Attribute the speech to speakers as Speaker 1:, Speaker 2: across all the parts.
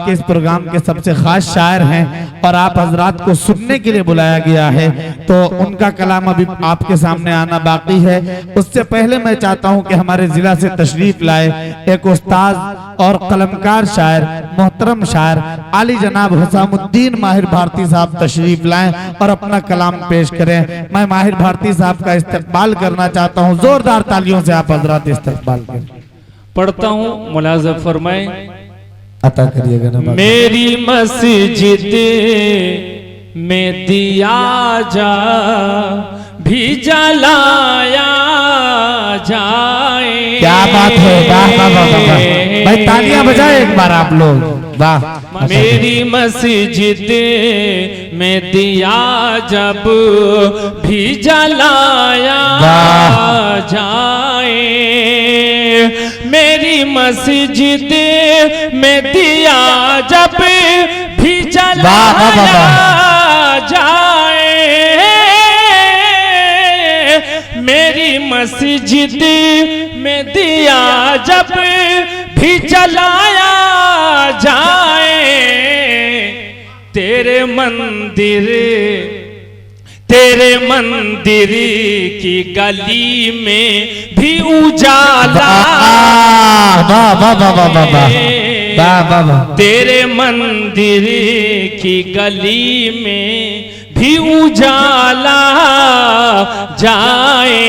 Speaker 1: के इस प्रोग्राम के सबसे खास शायर हैं और आप हजरात को सुनने के लिए बुलाया गया है, तो उनका कलाम अभी आपके सामने आना बाकी है। उससे पहले मैं चाहता हूं कि हमारे जिला से तशरीफ लाए एक उस्ताद और कलमकार शायर, मोहतरम शायर आली जनाब हुसामुद्दीन माहिर भारती साहब तशरीफ लाएं और अपना कलाम पेश करें। मैं माहिर भारती साहब का इस्तकबाल करना चाहता हूं, जोरदार तालियों से आप हजरात इस्तकबाल करें।
Speaker 2: पढ़ता हूँ, मुलाज़ा फरमाएं।
Speaker 1: अता करिएगा ना।
Speaker 2: मेरी मस्जिद में दिया जा भी जलाया जाए।
Speaker 1: क्या बात है, वाह वाह वाह वाह, भाई तालियां बजाए एक बार आप लोग, वाह।
Speaker 2: मेरी मस्जिद में दिया जब भी जलाया जाए, मेरी मस्जिद में दिया जब भी जलाया जाए, मेरी मस्जिद में दिया जब भी जलाया जाए, तेरे मंदिर की गली में भी उजाला, तेरे मंदिर की गली में भी उजाला जाए,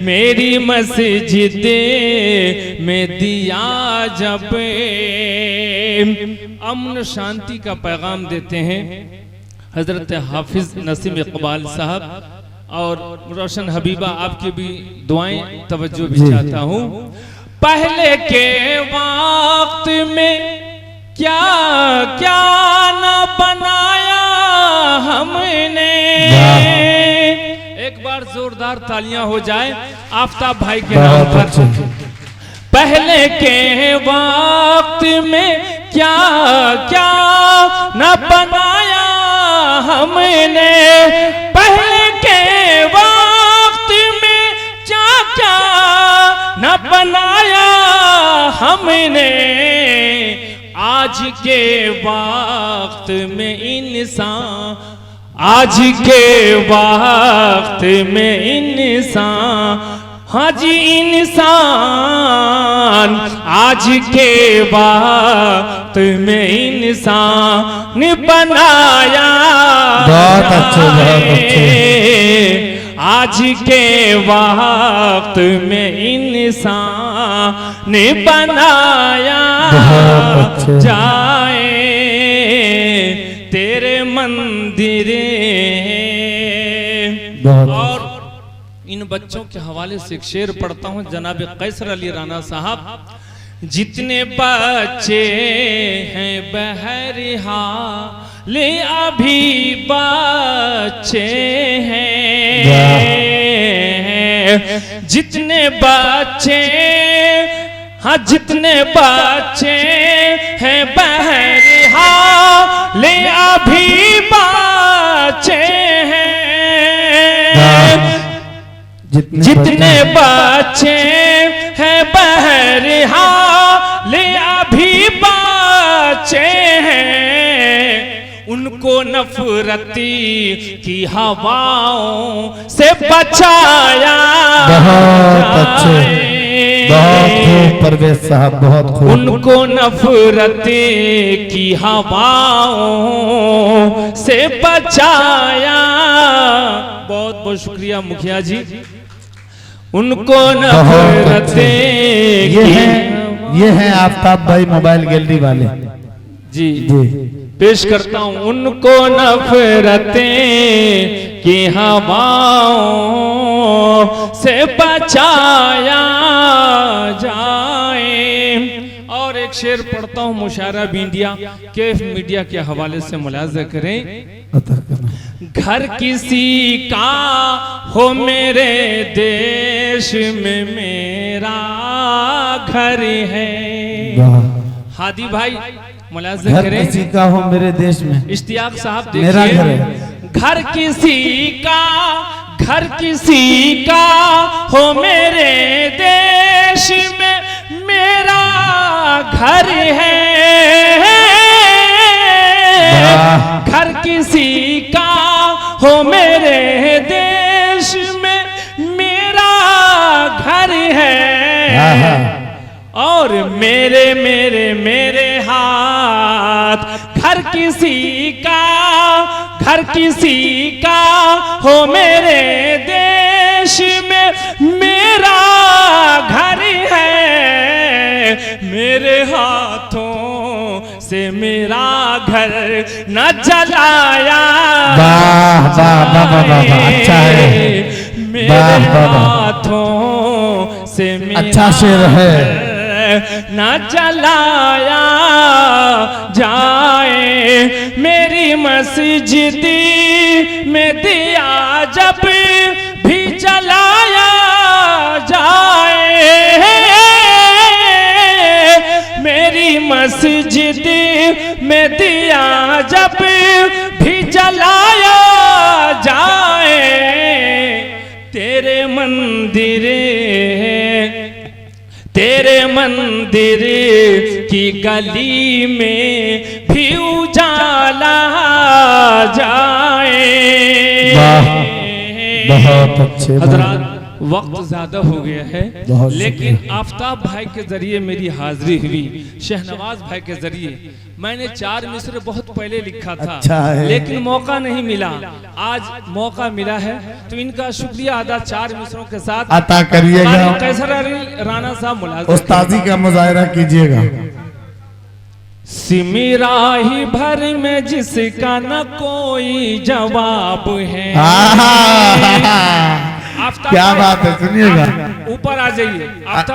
Speaker 2: मेरी मस्जिद में दिया जब। अमन शांति का पैगाम देते हैं हजरत हाफिज नसीम इकबाल साहब और रोशन हबीबा, आपकी भी दुआएं तवज्जो भी चाहता हूँ। पहले के वक्त में क्या क्या न बनाया हमने, एक बार जोरदार तालियां हो जाए आफताब भाई के नाम पर। पहले के वक्त में क्या क्या न बनाया हमने, पहले के वक्त में क्या क्या न बनाया हमने, आज के वक्त में इंसान, आज के वक्त में इंसान, हाँ जी इंसान, आज के वक्त में इंसान बनाया,
Speaker 1: बहुत अच्छे, बहुत अच्छे।
Speaker 2: आज के वक्त में इंसान बनाया जाए, तेरे मंदिर। और इन बच्चों के हवाले से एक शेर पढ़ता हूँ जनाब कैसर अली राना साहब। जितने बच्चे हैं बहरहाल अभी बच्चे हैं, जितने बच्चे, हाँ जितने बच्चे हैं बहरहाल अभी बच्चे हैं, जितने बच्चे हैं बहरहाल अभी बच्चे हैं, उनको नफरती की हवाओं से बचाया।
Speaker 1: बहुत अच्छे, बहुत खूब परवेज साहब, बहुत खूब।
Speaker 2: उनको नफरती की हवाओं से बचाया। बहुत बहुत शुक्रिया मुखिया जी। उनको नफरते
Speaker 1: ये है आफताब भाई मोबाइल गैलरी वाले
Speaker 2: जी पेश करता हूँ। उनको नफरते की हवाओं से बचाया जाए। और एक शेर पढ़ता हूँ मुशायरा मीडिया केफ मीडिया के हवाले से मुलाजा करें। घर किसी का हो मेरे देश में मेरा घर है। हादी भाई मुलाजा करें।
Speaker 1: किसी का हो मेरे देश में,
Speaker 2: इश्तियाक साहब
Speaker 1: मेरा घर
Speaker 2: देखिए।
Speaker 1: है।
Speaker 2: घर किसी का हो मेरे देश में मेरा घर है। किसी का हो मेरे देश में मेरा घर है, और मेरे मेरे मेरे हाथ घर किसी का हो मेरे देश में मेरा घर है, मेरे हाथों से मेरा घर न जलाया
Speaker 1: अच्छा है,
Speaker 2: मेरे हाथों से मेरा
Speaker 1: अच्छा शेर है,
Speaker 2: न जलाया जाए, मेरी मस्जिद में दिया जब भी जलाया जाए, मेरी मस्जिद में दिया जब भी जलाया जाए, तेरे मंदिर की गली में भी उजाला जाए।
Speaker 1: बहुत अच्छे
Speaker 2: हजरात, वक्त ज्यादा हो गया है,
Speaker 1: बहुत
Speaker 2: लेकिन आफ्ताब भाई के जरिए मेरी हाजिरी हुई, शहनवाज भाई के जरिए। मैंने 4 मिसरे बहुत पहले लिखा था,
Speaker 1: अच्छा है।
Speaker 2: लेकिन मौका नहीं मिला, आज मौका मिला है तो इनका शुक्रिया अदा 4 मिसरों के साथ
Speaker 1: अता करिएगा।
Speaker 2: कैसर अली राणा साहब मुलाजिम
Speaker 1: उस्तादी का मुजाहरा कीजिएगा।
Speaker 2: सिमराही भर में जिसका न कोई जवाब है।
Speaker 1: क्या बात है, सुनिएगा,
Speaker 2: ऊपर आ जाइए।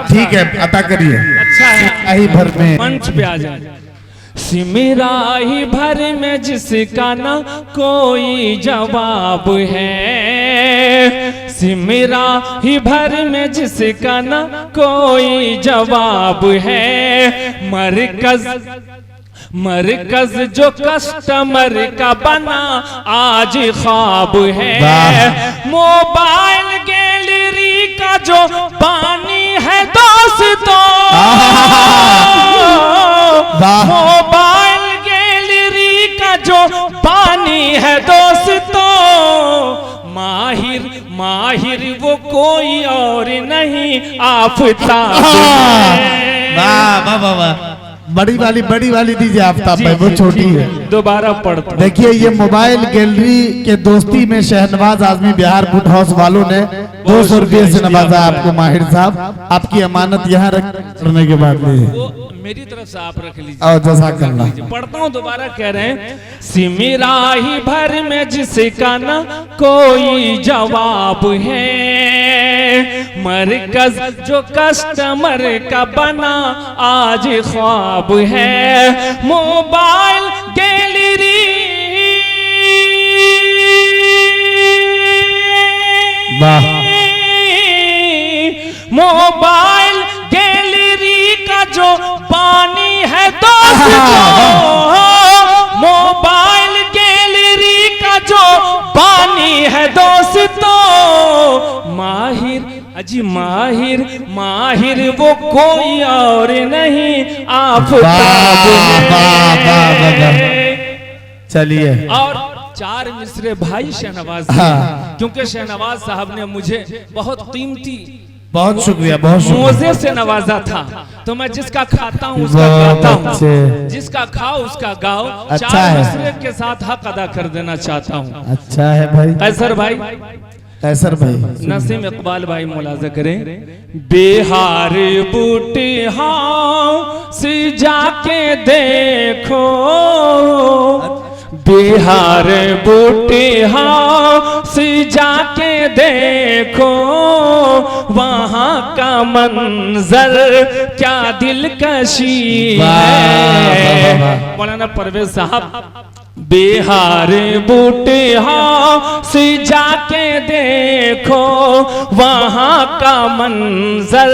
Speaker 1: ठीक है, अता करिए।
Speaker 2: अच्छा है,
Speaker 1: सिमराही भर में
Speaker 2: मंच पे आ जाए। सिमराही भर में जिसका न कोई जवाब है, सिमराही भर में जिसका न कोई जवाब है, मरकज जो कस्टमर का बना आज ख्वाब है, मोबाइल गैलरी का जो पानी है दोस्तों, मोबाइल गैलरी का जो पानी है दोस्तों, माहिर वो कोई और नहीं आफ्ताब है।
Speaker 1: बड़ी वाली दीजिए आफ्ताब भाई, वो छोटी है।
Speaker 2: दोबारा पढ़ता।
Speaker 1: देखिए, ये मोबाइल गैलरी के दोस्ती में शहनवाज आजमी बिहार फूड हाउस वालों ने 200 रुपये से नवाजा आपको। माहिर साहब, आपकी अमानत यहाँ रखने के बाद वो
Speaker 2: मेरी तरफ से आप रख लीजिए।
Speaker 1: और जज़ाकल्लाह।
Speaker 2: पढ़ता हूँ, दोबारा कह रहे हैं। सिमराही भर में जिसका न कोई जवाब है, मरकज जो कस्टमर का बना आज ख्वाब है, मोबाइल गैलरी मोबाइल गैलरी का जो पानी है दोस्तों, मोबाइल गैलरी का जो पानी है दोस्तों, माहिर वो कोई और नहीं आफ्ताब है।
Speaker 1: चलिए,
Speaker 2: और 4 मिसरे भाई शहनवाज, क्योंकि शहनवाज साहब ने मुझे बहुत कीमती,
Speaker 1: बहुत शुक्रिया,
Speaker 2: मोजे से नवाजा था, तो मैं जिसका खाता हूँ उसका गाता हूँ, जिसका खाओ उसका गाओ।
Speaker 1: अच्छा
Speaker 2: 4
Speaker 1: है।
Speaker 2: मिसरे के साथ हक अदा कर देना चाहता हूँ।
Speaker 1: अच्छा है भाई।
Speaker 2: कैसर भाई,
Speaker 1: नसीम
Speaker 2: इकबाल भाई मुलाजा करें। बिहार बूटी हाँ से जाके देखो, बिहार बूटी हाँ से जाके देखो, वहाँ का मंजर क्या दिलकशी है। मौलाना परवेज साहब, बिहार बूटे हाँ से जाके देखो, वहाँ का मंजर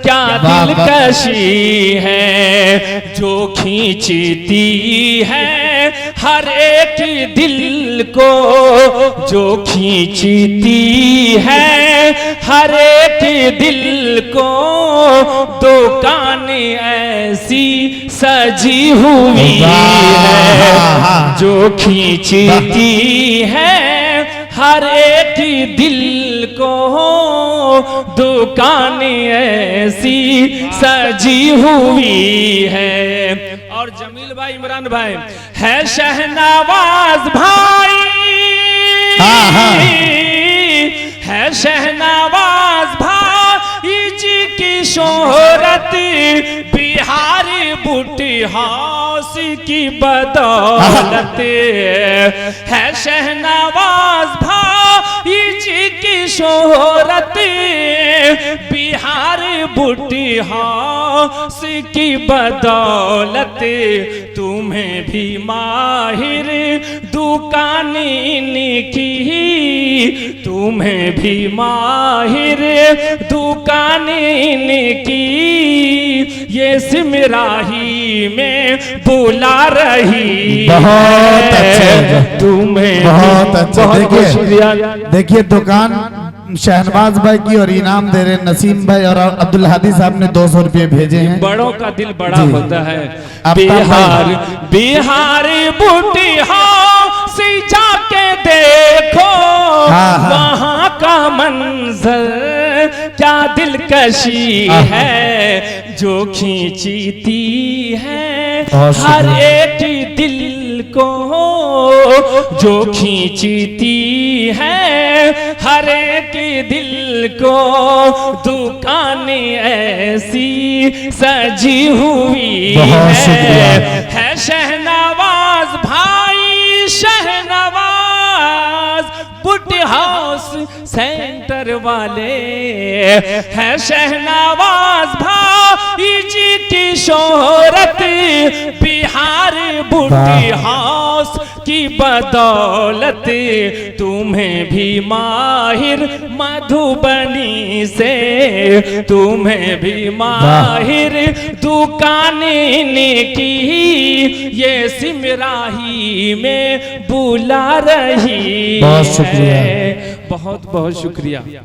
Speaker 2: क्या दिलकशी है, जो खींचती है हर एक दिल को, जो खींचती है हर एक दिल को दुकान ऐसी सजी हुई है जो खींचती है हर एक दिल को, दुकान ऐसी सजी हुई है। और जमील भाई, इमरान भाई, है शहनवाज भाई, है शहनवाज भाई जी की शोहरत बिहार बूटी हाउस की बदौलत, है शहनवाज भाई जी की शोहरत बिहार बूटी हाउस की बदौलत। तुम्हें भी माहिर दुकानीन की, तुम्हें भी माहिर दुकानीन की ये सिमराही में बुला रही।
Speaker 1: बहुत अच्छे,
Speaker 2: तुम्हें
Speaker 1: बहुत अच्छे।
Speaker 2: बहुत शुक्रिया।
Speaker 1: देखिए दुकान शहनवाज भाई की और इनाम दे रहे नसीम भाई और अब्दुल हादी साहब ने 200 रुपये भेजे हैं।
Speaker 2: बड़ों का दिल बड़ा होता है।
Speaker 1: बिहार
Speaker 2: बिहार बूटी हाउस जाके देखो, वहाँ का मंजर क्या दिलकशी है जो खींचती है हर एक दिल को, जो खींचती है हर एक दिल को, दुकान ऐसी सजी हुई है शहनवाज भाई, शहनवाज बूटी हाउस सेंटर वाले, है शहनवाज भाई जी की शोहरत बिहार बूटी हाउस की बदौलत। तुम्हें भी माहिर मधुबनी से, तुम्हें भी माहिर दुकानीन की ये सिमराही में बुला रही है।
Speaker 1: बहुत शुक्रिया,
Speaker 2: बहुत बहुत शुक्रिया।